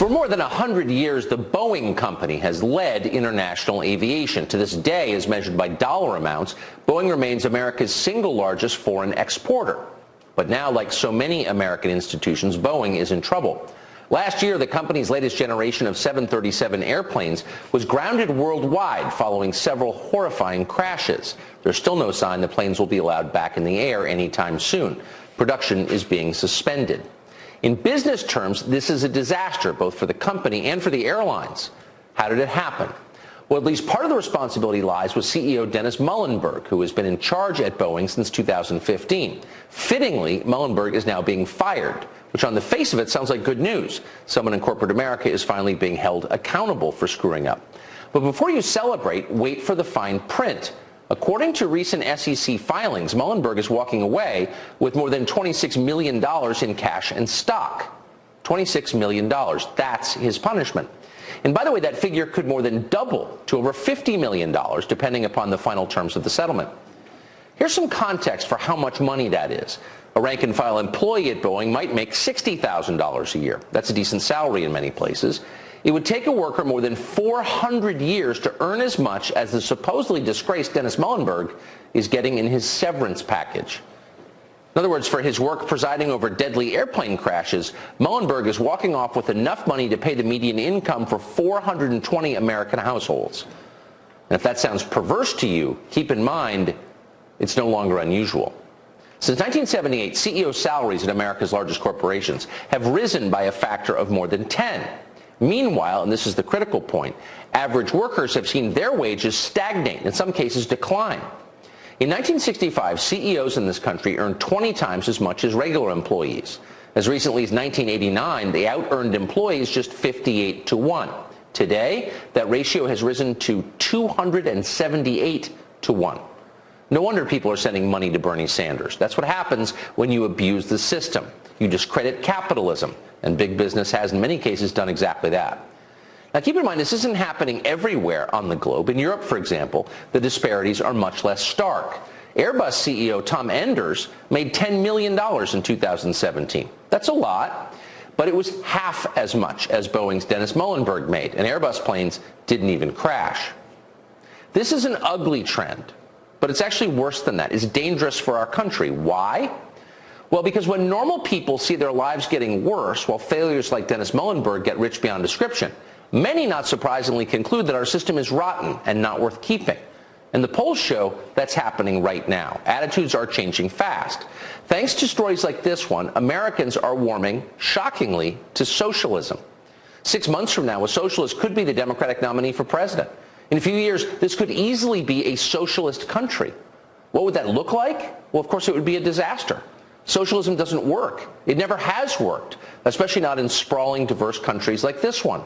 For more than 100 years, the Boeing company has led international aviation. To this day, as measured by dollar amounts, Boeing remains America's single largest foreign exporter. But now, like so many American institutions, Boeing is in trouble. Last year, the company's latest generation of 737 airplanes was grounded worldwide following several horrifying crashes. There's still no sign the planes will be allowed back in the air anytime soon. Production is being suspended. In business terms, this is a disaster, both for the company and for the airlines. How did it happen? Well, at least part of the responsibility lies with CEO Dennis Muilenburg, who has been in charge at Boeing since 2015. Fittingly, Muilenburg is now being fired, which on the face of it sounds like good news. Someone in corporate America is finally being held accountable for screwing up. But before you celebrate, wait for the fine print. According to recent SEC filings, Muilenburg is walking away with more than $26 million in cash and stock. $26 million. That's his punishment. And by the way, that figure could more than double to over $50 million, depending upon the final terms of the settlement. Here's some context for how much money that is. A rank-and-file employee at Boeing might make $60,000 a year. That's a decent salary in many places. It would take a worker more than 400 years to earn as much as the supposedly disgraced Dennis Muilenburg is getting in his severance package. In other words, for his work presiding over deadly airplane crashes, Muilenburg is walking off with enough money to pay the median income for 420 American households. And if that sounds perverse to you, keep in mind, it's no longer unusual. Since 1978, CEO salaries at America's largest corporations have risen by a factor of more than 10. Meanwhile, and this is the critical point, average workers have seen their wages stagnate, in some cases decline. In 1965, CEOs in this country earned 20 times as much as regular employees. As recently as 1989, they out-earned employees just 58 to 1. Today, that ratio has risen to 278 to 1. No wonder people are sending money to Bernie Sanders. That's what happens when you abuse the system. You discredit capitalism, and big business has in many cases done exactly that. Now keep in mind, this isn't happening everywhere on the globe. In Europe, for example, the disparities are much less stark. Airbus CEO Tom Enders made $10 million in 2017. That's a lot, but it was half as much as Boeing's Dennis Muilenburg made, and Airbus planes didn't even crash. This is an ugly trend, but it's actually worse than that. It's dangerous for our country. Why? Well, because when normal people see their lives getting worse while failures like Dennis Muilenburg get rich beyond description, many, not surprisingly, conclude that our system is rotten and not worth keeping. And the polls show that's happening right now. Attitudes are changing fast. Thanks to stories like this one, Americans are warming, shockingly, to socialism. 6 months from now, a socialist could be the Democratic nominee for president. In a few years, this could easily be a socialist country. What would that look like? Well, of course, it would be a disaster. Socialism doesn't work. It never has worked, especially not in sprawling, diverse countries like this one.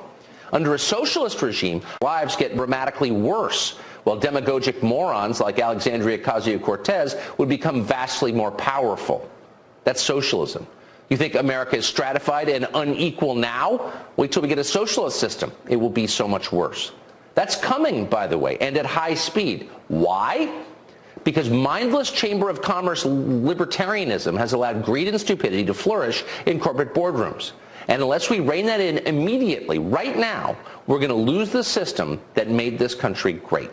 Under a socialist regime, lives get dramatically worse, while demagogic morons like Alexandria Ocasio-Cortez would become vastly more powerful. That's socialism. You think America is stratified and unequal now? Wait till we get a socialist system. It will be so much worse. That's coming, by the way, and at high speed. Why? Because mindless Chamber of Commerce libertarianism has allowed greed and stupidity to flourish in corporate boardrooms. And unless we rein that in immediately, right now, we're going to lose the system that made this country great.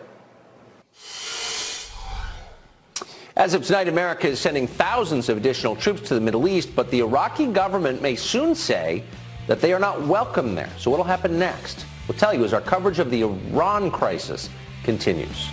As of tonight, America is sending thousands of additional troops to the Middle East, but the Iraqi government may soon say that they are not welcome there. So what will happen next? We'll tell you as our coverage of the Iran crisis continues.